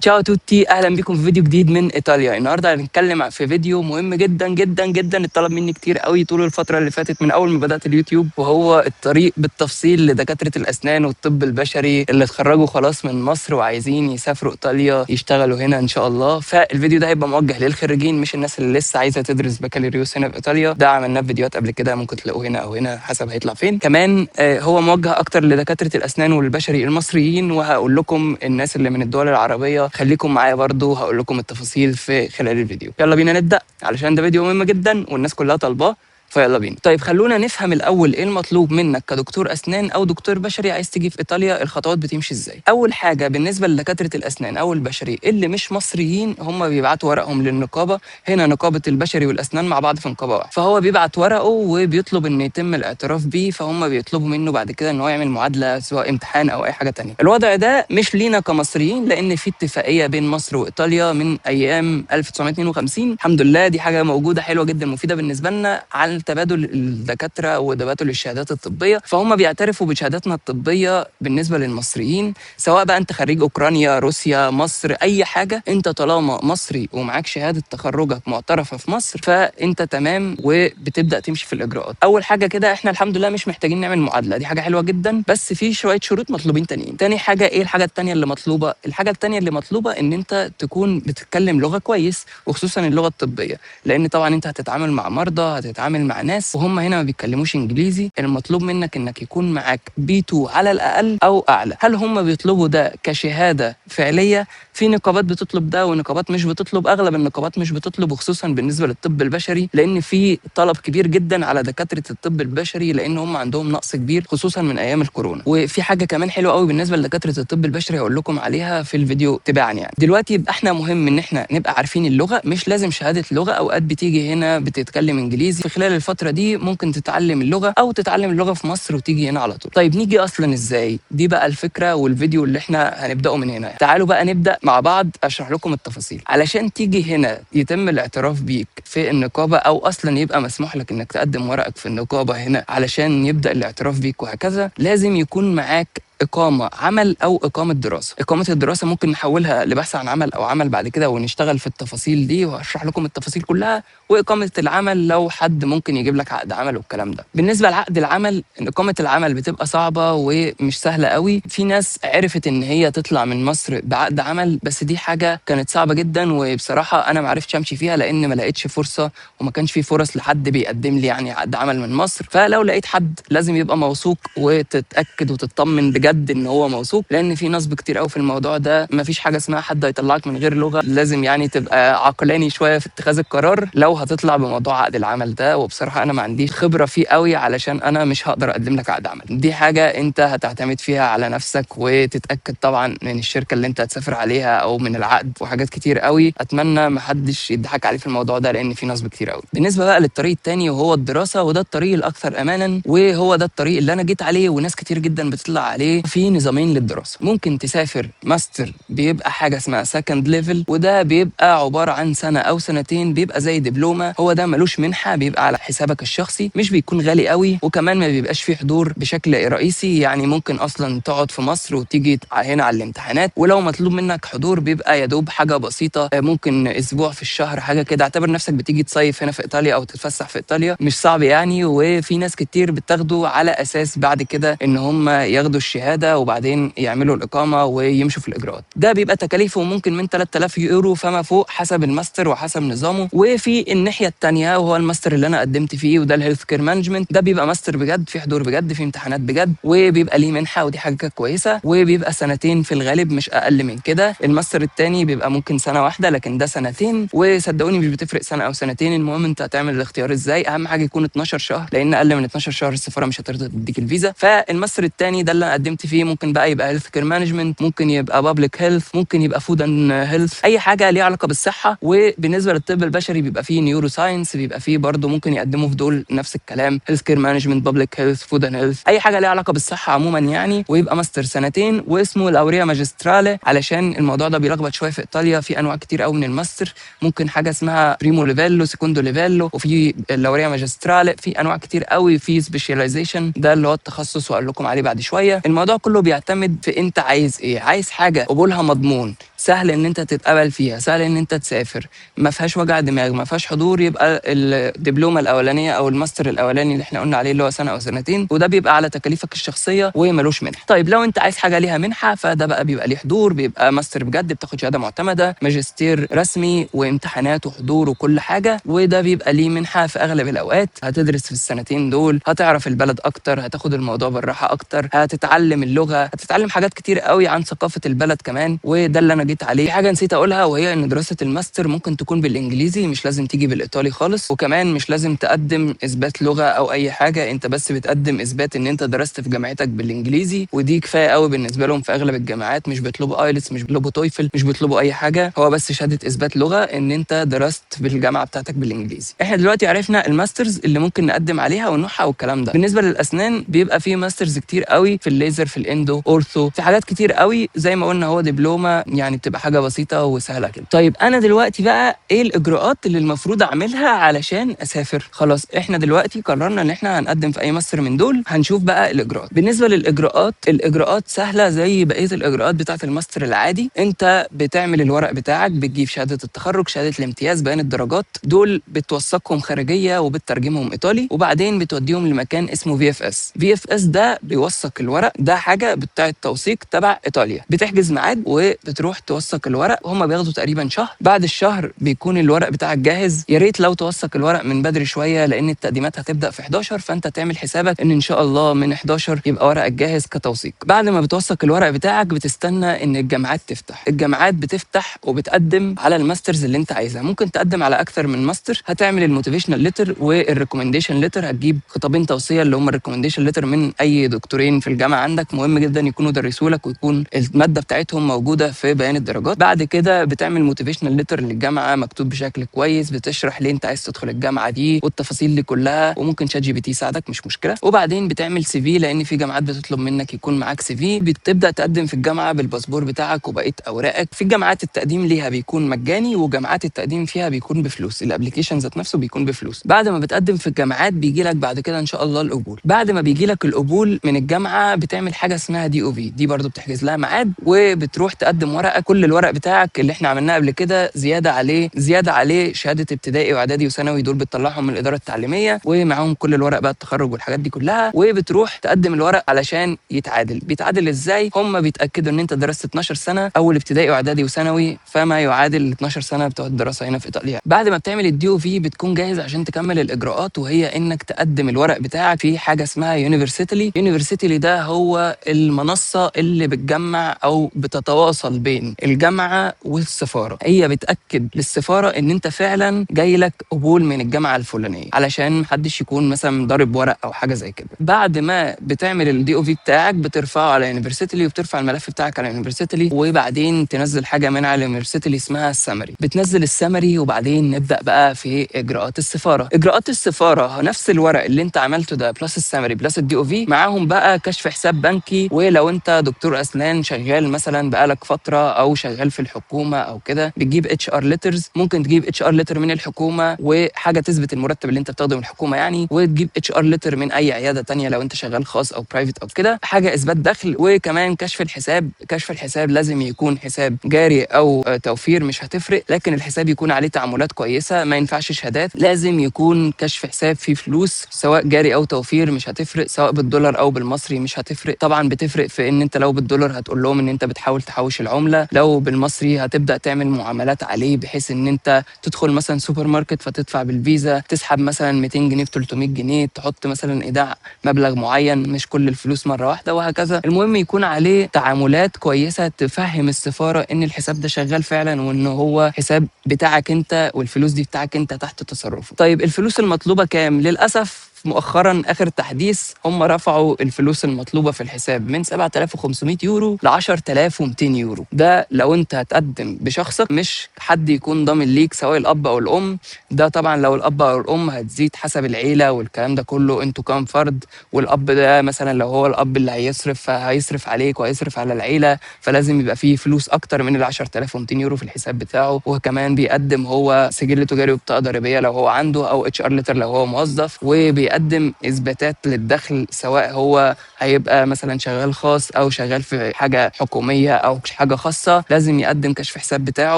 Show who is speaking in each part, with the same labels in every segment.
Speaker 1: تشاو توتي، اهلا بكم في فيديو جديد من ايطاليا. النهارده هنتكلم في فيديو مهم جدا جدا جدا اتطلب مني كتير قوي طول الفتره اللي فاتت من اول ما بدات اليوتيوب، وهو الطريق بالتفصيل لدكاتره الاسنان والطب البشري اللي اتخرجوا خلاص من مصر وعايزين يسافروا ايطاليا يشتغلوا هنا ان شاء الله. فالفيديو ده هيبقى موجه للخريجين مش الناس اللي لسه عايزه تدرس بكالوريوس هنا في ايطاليا. ده عملناه في فيديوهات قبل كده، ممكن تلاقوه هنا او هنا حسب هيطلع فين. كمان هو موجه اكتر لدكاتره الاسنان والبشري المصريين، وهقول لكم الناس اللي من الدول العربيه خليكم معايا برضو، هقول لكم التفاصيل في خلال الفيديو. يلا بينا نبدأ علشان ده فيديو مهم جدا والناس كلها طالباه، فيلا بينا. طيب خلونا نفهم الاول ايه المطلوب منك كدكتور اسنان او دكتور بشري عايز تيجي في ايطاليا. الخطوات بتمشي ازاي؟ اول حاجه بالنسبه لدكاتره الاسنان او البشري اللي مش مصريين، هم بيبعتوا ورقهم للنقابه. هنا نقابه البشري والاسنان مع بعض في نقابه واحده، فهو بيبعت ورقه وبيطلب ان يتم الاعتراف بيه، فهم بيطلبوا منه بعد كده ان هو يعمل معادله سواء امتحان او اي حاجه تانية. الوضع ده مش لينا كمصريين لان في اتفاقيه بين مصر وايطاليا من ايام 1952. الحمد لله دي حاجه موجوده حلوه جدا مفيده بالنسبه لنا على تبادل الدكاتره وتبادل الشهادات الطبيه. فهم بيعترفوا بشهاداتنا الطبيه بالنسبه للمصريين، سواء بقى انت خريج اوكرانيا، روسيا، مصر، اي حاجه، انت طالما مصري ومعاك شهاده تخرجك معترفه في مصر فانت تمام وبتبدا تمشي في الاجراءات. اول حاجه كده احنا الحمد لله مش محتاجين نعمل معادله، دي حاجه حلوه جدا، بس في شويه شروط مطلوبين تانيين. تاني حاجه ايه الحاجه التانيه اللي مطلوبه؟ الحاجه التانيه اللي مطلوبه ان انت تكون بتتكلم لغه كويس، وخصوصا اللغه الطبيه، لان طبعا انت هتتعامل مع مرضى، هتتعامل مع ناس وهم هنا ما بيتكلموش انجليزي. المطلوب منك انك يكون معاك B2 على الاقل او اعلى. هل هم بيطلبوا ده كشهاده فعليه؟ في نقابات بتطلب ده ونقابات مش بتطلب. اغلب النقابات مش بتطلب، وخصوصا بالنسبه للطب البشري، لان في طلب كبير جدا على دكاتره الطب البشري، لان هم عندهم نقص كبير خصوصا من ايام الكورونا. وفي حاجه كمان حلوه قوي بالنسبه لدكاتره الطب البشري هقول لكم عليها في الفيديو تباعا. يعني دلوقتي يبقى احنا مهم ان احنا نبقى عارفين اللغه، مش لازم شهاده لغه، اوقات بتيجي هنا بتتكلم انجليزي، في خلال الفتره دي ممكن تتعلم اللغه او تتعلم اللغه في مصر وتيجي هنا على طول. طيب نيجي اصلا ازاي؟ دي بقى الفكره والفيديو اللي احنا هنبداه من هنا. تعالوا بقى نبدا مع بعض اشرح لكم التفاصيل. علشان تيجي هنا يتم الاعتراف بيك في النقابه، او اصلا يبقى مسموح لك انك تقدم ورقك في النقابه هنا علشان يبدا الاعتراف بيك وهكذا، لازم يكون معاك إقامة عمل أو إقامة دراسة. إقامة الدراسة ممكن نحولها لبحث عن عمل أو عمل بعد كده ونشتغل في التفاصيل دي وهشرح لكم التفاصيل كلها. وإقامة العمل لو حد ممكن يجيب لك عقد عمل والكلام ده. بالنسبة لعقد العمل، إن إقامة العمل بتبقى صعبة ومش سهلة قوي. في ناس عرفت إن هي تطلع من مصر بعقد عمل، بس دي حاجة كانت صعبة جدا، وبصراحة أنا ما عرفتش أمشي فيها لأن ما لقيتش فرصة، وما كانش في فرص لحد بيقدم لي يعني عقد عمل من مصر. فلو لقيت حد لازم يبقى موثوق وتتأكد وتطمن بجد ان هو موثوق، لان في نصب كتير قوي في الموضوع ده. مفيش حاجه اسمها حد هيطلعك من غير لغه، لازم يعني تبقى عقلاني شويه في اتخاذ القرار لو هتطلع بموضوع عقد العمل ده. وبصراحه انا ما عنديش خبره فيه قوي علشان انا مش هقدر اقدم لك عقد عمل. دي حاجه انت هتعتمد فيها على نفسك، وتتاكد طبعا من الشركه اللي انت هتسافر عليها او من العقد وحاجات كتير قوي. اتمنى ما حدش يضحك عليه في الموضوع ده لان في نصب كتير قوي. بالنسبه بقى للطريق الثاني وهو الدراسه، وده الطريق الاكثر امانا، وهو ده الطريق اللي انا جيت عليه وناس كتير جدا بتطلع عليه. في نظامين للدراسه، ممكن تسافر ماستر بيبقى حاجه اسمها سكند ليفل، وده بيبقى عباره عن سنه او سنتين، بيبقى زي دبلومه. هو ده ملوش منحه، بيبقى على حسابك الشخصي، مش بيكون غالي قوي، وكمان ما بيبقاش فيه حضور بشكل رئيسي. يعني ممكن اصلا تقعد في مصر وتيجي هنا على الامتحانات، ولو مطلوب منك حضور بيبقى يا دوب حاجه بسيطه، ممكن اسبوع في الشهر حاجه كده. اعتبر نفسك بتيجي تصيف هنا في ايطاليا او تتفسح في ايطاليا، مش صعب يعني. وفي ناس كتير بتاخده على اساس بعد كده ان هم ياخدوا الشهاده وبعدين يعملوا الاقامه ويمشوا في الاجراءات. ده بيبقى تكاليفه ممكن من 3000 يورو فما فوق حسب الماستر وحسب نظامه. وفي الناحيه الثانيه وهو الماستر اللي انا قدمت فيه، وده الهيلث كير مانجمنت، ده بيبقى ماستر بجد، في حضور بجد، في امتحانات بجد، وبيبقى ليه منحه، ودي حاجه كويسه، وبيبقى سنتين في الغالب مش اقل من كده. الماستر الثاني بيبقى ممكن سنه واحده لكن ده سنتين، وصدقوني مش بتفرق سنه او سنتين، المهم انت هتعمل الاختيار ازاي. اهم حاجه يكون 12 شهر، لان اقل من 12 شهر السفاره مش هترضى تديك الفيزا. فالماستر الثاني ده اللي انا قدمت فيه ممكن بقى يبقى هيلث كير مانجمنت، ممكن يبقى بابليك هيلث، ممكن يبقى فود اند هيلث، اي حاجه ليها علاقه بالصحه. وبالنسبه للطب البشري بيبقى فيه نيورو ساينس، بيبقى فيه برضه ممكن يقدموا في دول نفس الكلام، هيلث كير مانجمنت، بابليك هيلث، فود اند هيلث، اي حاجه ليها علاقه بالصحه عموما يعني. ويبقى ماستر سنتين واسمه الاوريا ماجسترالي، علشان الموضوع ده بيلخبط شويه في ايطاليا. في انواع كتير قوي من الماستر، ممكن حاجه اسمها بريمو ليفيلو، سيكوندو ليفيلو، وفي الاوريا ماجسترالي، في انواع كتير قوي. في سبيشاليزيشن ده اللي هو التخصص، واقول لكم عليه بعد شويه. الموضوع كله بيعتمد في انت عايز ايه. عايز حاجه قبولها مضمون سهل ان انت تتقبل فيها، سهل ان انت تسافر، ما فيهاش وجع دماغ، ما فيهاش حضور، يبقى الدبلومه الاولانيه او الماستر الاولاني اللي احنا قلنا عليه اللي هو سنه او سنتين، وده بيبقى على تكاليفك الشخصيه وملوش منحه. طيب لو انت عايز حاجه ليها منحه فده بقى بيبقى ليه حضور، بيبقى ماستر بجد، بتاخد شهاده معتمده، ماجستير رسمي وامتحانات وحضور وكل حاجه، وده بيبقى ليه منحه في اغلب الاوقات. هتدرس في السنتين دول، هتعرف البلد اكتر، هتاخد الموضوع بالراحه اكتر، هتتعلم اللغه، هتتعلم حاجات كتير قوي عن ثقافه البلد كمان، وده اللي انا جيت عليه. في حاجه نسيت اقولها وهي ان دراسه الماستر ممكن تكون بالانجليزي، مش لازم تيجي بالايطالي خالص، وكمان مش لازم تقدم اثبات لغه او اي حاجه، انت بس بتقدم اثبات ان انت درست في جامعتك بالانجليزي، ودي كفايه قوي بالنسبه لهم. في اغلب الجامعات مش بيطلبوا ايلتس، مش بيطلبوا تويفل، مش بيطلبوا اي حاجه، هو بس شهاده اثبات لغه ان انت درست بالجامعه بتاعتك بالانجليزي. احنا دلوقتي عرفنا الماسترز اللي ممكن نقدم عليها ونوعها والكلام ده. بالنسبه للاسنان بيبقى في ماسترز كتير قوي، في الليزر، في الاندو، اورثو، في حاجات كتير قوي. زي ما قلنا هو دبلومه يعني بتبقى حاجه بسيطه وسهله كده. طيب انا دلوقتي بقى ايه الاجراءات اللي المفروض اعملها علشان اسافر؟ خلاص احنا دلوقتي قررنا ان احنا هنقدم في اي ماستر من دول، هنشوف بقى الاجراءات. بالنسبه للاجراءات، الاجراءات سهله زي بقيه الاجراءات بتاعه الماستر العادي. انت بتعمل الورق بتاعك، بتجيب شهاده التخرج، شهاده الامتياز، بيان الدرجات، دول بتوثقهم خارجيه وبتترجمهم ايطالي، وبعدين بتوديهم لمكان اسمه في اف اس. في اف اس ده بيوثق الورق، ده حاجه بتاعه توثيق تبع ايطاليا. بتحجز ميعاد وبتروح توثق الورق، هم بياخدوا تقريبا شهر. بعد الشهر بيكون الورق بتاعك جاهز. يا ريت لو توثق الورق من بدري شويه، لان التقديمات هتبدا في 11، فانت تعمل حسابك ان شاء الله من 11 يبقى ورقك جاهز كتوثيق. بعد ما بتوثق الورق بتاعك بتستنى ان الجامعات تفتح. الجامعات بتفتح وبتقدم على الماسترز اللي انت عايزها. ممكن تقدم على اكثر من ماستر. هتعمل الموتيفيشنال ليتر والريكومنديشن ليتر، هتجيب خطابين توصيه اللي هم الريكومنديشن ليتر من اي دكتورين في الجامعه عندك، مهم جدا يكونوا درسوا لك ويكون الماده بتاعتهم موجوده في بيان الدرجات. بعد كده بتعمل موتيفيشنال ليتر للجامعه مكتوب بشكل كويس، بتشرح ليه انت عايز تدخل الجامعه دي والتفاصيل دي كلها، وممكن شات جي بي تي يساعدك مش مشكله. وبعدين بتعمل سي في، لان في جامعات بتطلب منك يكون معاك سي في. بتبدا تقدم في الجامعه بالباسبور بتاعك وبقيه اوراقك. في جامعات التقديم ليها بيكون مجاني، وجامعات التقديم فيها بيكون بفلوس، الابلكيشن ذات نفسه بيكون بفلوس. بعد ما بتقدم في الجامعات بيجي لك بعد كده ان شاء الله القبول. بعد ما بيجي لك القبول من الجامعه بتعمل حاجه اسمها دي او في، دي برضو بتحجز لها ميعاد وبتروح تقدم ورقك. كل الورق بتاعك اللي احنا عملناه قبل كده زياده عليه شهاده ابتدائي واعدادي وثانوي، دول بتطلعهم من الاداره التعليميه، ومعاهم كل الورق بقى التخرج والحاجات دي كلها، وبتروح تقدم الورق علشان يتعادل. بيتعادل ازاي؟ هم بيتاكدوا ان انت درست 12 سنه اول ابتدائي واعدادي وثانوي، فما يعادل ال 12 سنه بتوع الدراسه هنا في ايطاليا. بعد ما بتعمل الدي او في بتكون جاهز عشان تكمل الاجراءات، وهي انك تقدم الورق بتاعك في حاجه اسمها يونيفرسيتي. يونيفرسيتي ده هو المنصه اللي بتجمع او بتتواصل بين الجامعه والسفاره. هي بتاكد للسفاره ان انت فعلا جاي لك قبول من الجامعه الفلانيه، علشان محدش يكون مثلا ضارب ورق او حاجه زي كده. بعد ما بتعمل الدي او في بتاعك بترفعه على يونيفرسيتي، وبترفع الملف بتاعك على يونيفرسيتي، وبعدين تنزل حاجه من على يونيفرسيتي اسمها السمري. بتنزل السمري وبعدين نبدا بقى في اجراءات السفاره. اجراءات السفاره نفس الورق اللي انت عملته ده بلس السمري بلس الدي او في، معاهم بقى كشف حساب بنكي. ولو انت دكتور اسنان شغال مثلا بقالك فتره او شغال في الحكومه او كده، بتجيب اتش ار ليترز. ممكن تجيب اتش ار ليتر من الحكومه وحاجه تثبت المرتب اللي انت بتاخده من الحكومه يعني، وتجيب اتش ار ليتر من اي عياده تانية لو انت شغال خاص او برايفت او كده، حاجه اثبات دخل. وكمان كشف الحساب. كشف الحساب لازم يكون حساب جاري او توفير، مش هتفرق، لكن الحساب يكون عليه تعاملات كويسه، ما ينفعش شهادات. لازم يكون كشف حساب فيه فلوس، سواء جاري او توفير مش هتفرق، سواء بالدولار او بالمصري مش هتفرق. طبعا بتفرق في ان انت لو بالدولار هتقول لهم ان انت بتحاول تحوش العمله، لو بالمصري هتبدا تعمل معاملات عليه، بحيث ان انت تدخل مثلا سوبر ماركت فتدفع بالفيزا، تسحب مثلا 200 جنيه في 300 جنيه، تحط مثلا ايداع مبلغ معين، مش كل الفلوس مره واحده، وهكذا. المهم يكون عليه تعاملات كويسه تفهم السفاره ان الحساب ده شغال فعلا، وان هو حساب بتاعك انت والفلوس دي بتاعك انت تحت تصرفه. طيب الفلوس المطلوبه كام؟ للاسف مؤخرا اخر تحديث هم رفعوا الفلوس المطلوبه في الحساب من 7500 يورو ل 10200 يورو. ده لو انت هتقدم بشخصك، مش حد يكون ضامن ليك سواء الاب او الام. ده طبعا لو الاب او الام هتزيد حسب العيله والكلام ده كله، انتوا كام فرد، والاب ده مثلا لو هو الاب اللي هيصرف فهيصرف عليك وهيصرف على العيله، فلازم يبقى فيه فلوس اكتر من ال 10200 يورو في الحساب بتاعه. وكمان بيقدم هو سجل تجاري وبطاقه ضريبيه لو هو عنده، او اتش ار ليتر لو هو موظف، وبيقدم بيقدم اثباتات للدخل، سواء هو هيبقى مثلا شغال خاص او شغال في حاجه حكوميه او حاجه خاصه، لازم يقدم كشف حساب بتاعه،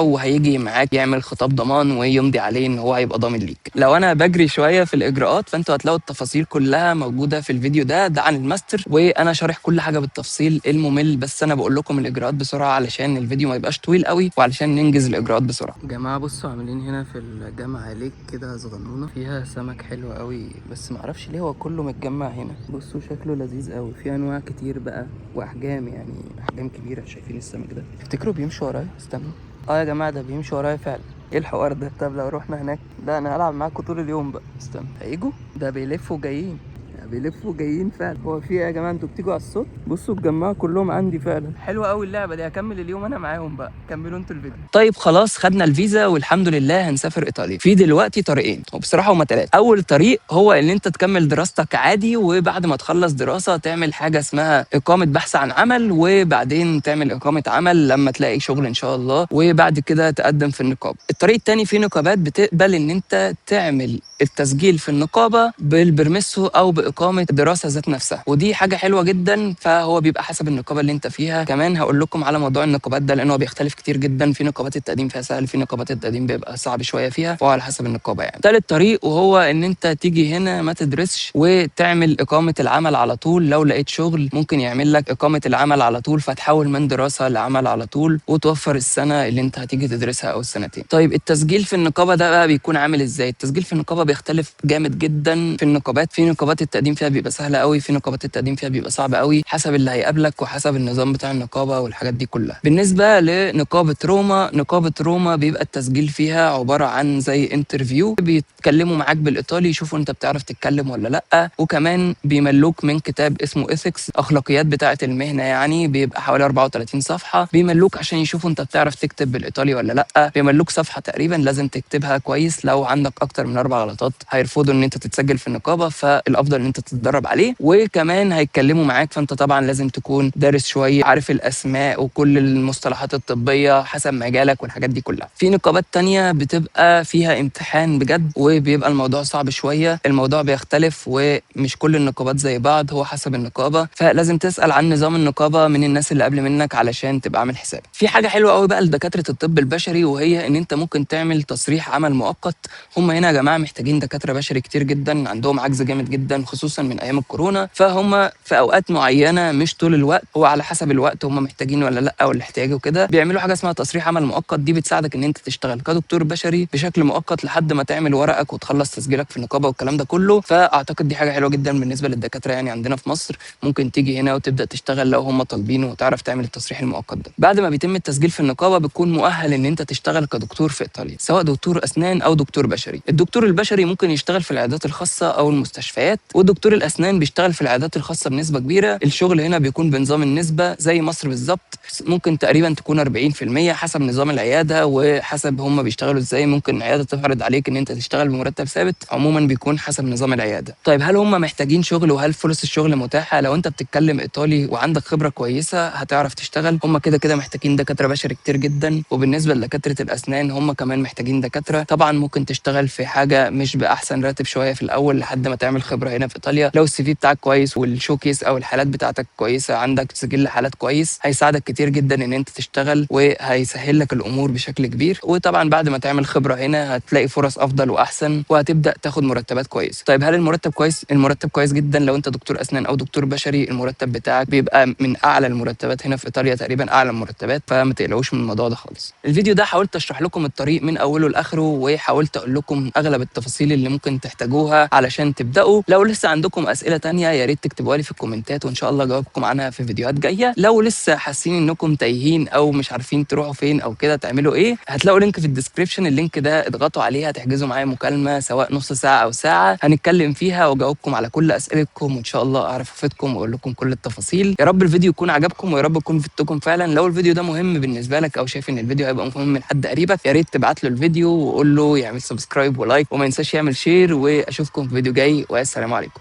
Speaker 1: وهيجي معاك يعمل خطاب ضمان ويمضي عليه ان هو هيبقى ضامن ليك. لو انا بجري شويه في الاجراءات فانتوا هتلاقوا التفاصيل كلها موجوده في الفيديو ده عن الماستر، وانا شارح كل حاجه بالتفصيل الممل، بس انا بقول لكم الاجراءات بسرعه علشان الفيديو ما يبقاش طويل قوي وعلشان ننجز الاجراءات بسرعه. جماعه بصوا عاملين هنا في الجامعه ليك كده صغنونه فيها سمك حلو قوي، بس معرفش ليه هو كله متجمع هنا. بصوا شكله لذيذ قوي، في انواع كتير بقى واحجام، يعني احجام كبيره. شايفين السمك ده؟ تفتكروا بيمشوا ورايا؟ استنوا. يا جماعه ده بيمشي ورايا فعلا. ايه الحوار ده؟ طب لو رحنا هناك، لا انا هلعب معاكم طول اليوم بقى. استنى، هيجوا؟ ده بيلفوا جايين، بيلفوا جايين فعلا. هو في ايه يا جماعه؟ انتوا بتيجوا على الصوت؟ بصوا اتجمعوا كلهم عندي فعلا. حلوه قوي اللعبه دي، هكمل اليوم انا معاهم بقى. كملوا انتوا الفيديو. طيب خلاص، خدنا الفيزا والحمد لله هنسافر ايطاليا. في دلوقتي طريقين، وبصراحه هما ثلاثه. اول طريق هو ان انت تكمل دراستك عادي، وبعد ما تخلص دراسه تعمل حاجه اسمها اقامه بحث عن عمل، وبعدين تعمل اقامه عمل لما تلاقي شغل ان شاء الله، وبعد كده تقدم في النقابه. الطريق الثاني في نقابات بتقبل ان انت تعمل التسجيل في النقابه بالبرميسو او باقامه الدراسه ذات نفسها، ودي حاجه حلوه جدا. فهو بيبقى حسب النقابه اللي انت فيها. كمان هقول لكم على موضوع النقابات ده لانه بيختلف كتير جدا. في نقابات التقديم فيها سهل، في نقابات التقديم بيبقى صعب شويه فيها، فهو على حسب النقابه يعني. ثالث طريق وهو ان انت تيجي هنا ما تدرسش وتعمل اقامه العمل على طول. لو لقيت شغل ممكن يعمل لك اقامه العمل على طول، فتحول من دراسه لعمل على طول وتوفر السنه اللي انت هتيجي تدرسها او السنتين. طيب التسجيل في النقابه ده بقى بيكون عامل ازاي؟ التسجيل في النقابه بيختلف جامد جدا في النقابات. في نقابات التقديم فيها بيبقى سهل قوي، في نقابات التقديم فيها ببقى صعب قوي، حسب اللي هيقابلك وحسب النظام بتاع النقابه والحاجات دي كلها. بالنسبه لنقابه روما، نقابه روما بيبقى التسجيل فيها عباره عن زي انترفيو، بيتكلموا معاك بالايطالي يشوفوا انت بتعرف تتكلم ولا لا، وكمان بيملوك من كتاب اسمه ايثكس، اخلاقيات بتاعه المهنه، يعني بيبقى حوالي 34 صفحه. بيملوك عشان يشوفوا انت بتعرف تكتب بالايطالي ولا لا. بيملوك صفحه تقريبا لازم تكتبها كويس، لو عندك اكتر من 4 غلطات هيرفضوا ان انت تتسجل في النقابه، فالافضل ان انت تتدرب عليه. وكمان هيتكلموا معاك، فانت طبعا لازم تكون دارس شويه، عارف الاسماء وكل المصطلحات الطبيه حسب مجالك والحاجات دي كلها. في نقابات تانية بتبقى فيها امتحان بجد وبيبقى الموضوع صعب شويه. الموضوع بيختلف ومش كل النقابات زي بعض، هو حسب النقابه، فلازم تسال عن نظام النقابه من الناس اللي قبل منك علشان تبقى عامل حساب. في حاجه حلوه قوي بقى لدكاتره الطب البشري، وهي ان انت ممكن تعمل تصريح عمل مؤقت. هم هنا يا جماعه محتاجين دكاتره بشري كتير جدا، عندهم عجز جامد جدا خصوصا من ايام الكورونا، فهم في اوقات معينه مش طول الوقت، هو على حسب الوقت هم محتاجين ولا لا والاحتياج وكده، بيعملوا حاجه اسمها تصريح عمل مؤقت. دي بتساعدك ان انت تشتغل كدكتور بشري بشكل مؤقت لحد ما تعمل ورقك وتخلص تسجيلك في النقابه والكلام ده كله. فاعتقد دي حاجه حلوه جدا بالنسبه للدكاتره يعني عندنا في مصر. ممكن تيجي هنا وتبدا تشتغل لو هم طالبينه وتعرف تعمل التصريح المؤقت ده. بعد ما بيتم التسجيل في النقابه بتكون مؤهل ان انت تشتغل كدكتور في ايطاليا، سواء دكتور اسنان او دكتور بشري. الدكتور البشري ممكن يشتغل في العيادات الخاصه او المستشفيات، والدكتور الاسنان بيشتغل في العيادات الخاصه بنسبه كبيره. الشغل هنا بيكون بنظام النسبه زي مصر بالظبط، ممكن تقريبا تكون 40% حسب نظام العياده وحسب هم بيشتغلوا ازاي. ممكن العياده تفرض عليك ان انت تشتغل بمرتب ثابت، عموما بيكون حسب نظام العياده. طيب هل هم محتاجين شغل وهل فرص الشغل متاحه؟ لو انت بتتكلم ايطالي وعندك خبره كويسه هتعرف تشتغل. هم كده كده محتاجين دكاتره بشري كتير جدا، وبالنسبه لدكاتره الاسنان هم كمان محتاجين دكاتره. طبعا ممكن تشتغل في حاجه مش باحسن راتب شويه في الاول لحد ما تعمل خبره هنا في ايطاليا. لو السي في بتاعك كويس والشوكيس او الحالات بتاعتك كويسه، عندك سجل حالات كويس، هيساعدك كتير جدا ان انت تشتغل وهيسهل لك الامور بشكل كبير. وطبعا بعد ما تعمل خبره هنا هتلاقي فرص افضل واحسن وهتبدا تاخد مرتبات كويسه. طيب هل المرتب كويس؟ المرتب كويس جدا. لو انت دكتور اسنان او دكتور بشري المرتب بتاعك بيبقى من اعلى المرتبات هنا في ايطاليا، تقريبا اعلى المرتبات، فما تقلقوش من الموضوع ده خالص. الفيديو ده حاولت اشرح لكم الطريق من اوله لاخره، وحاولت اقول لكم اغلب التفاصيل اللي ممكن تحتاجوها علشان تبداوا. لو لسه عندكم اسئله تانية يا ريت تكتبوها لي في الكومنتات وان شاء الله اجاوبكم عنها في فيديوهات جايه. لو لسه حاسين انكم تايهين او مش عارفين تروحوا فين او كده تعملوا ايه، هتلاقوا لينك في الديسكريبشن. اللينك ده اضغطوا عليه هتحجزوا معايا مكالمه سواء نص ساعه او ساعه، هنتكلم فيها واجاوبكم على كل اسئلتكم وان شاء الله اعرف افيدكم واقول لكم كل التفاصيل. يا رب الفيديو يكون عجبكم ويا رب يكون فدتكم فعلا. لو الفيديو ده مهم بالنسبه لك او شايف ان الفيديو هيبقى مهم من حد قريبك، يا ريت تبعت له الفيديو وقول له يعمل سبسكرايب ولايك وما ينساش يعمل شير. واشوفكم في فيديو جاي والسلام عليكم.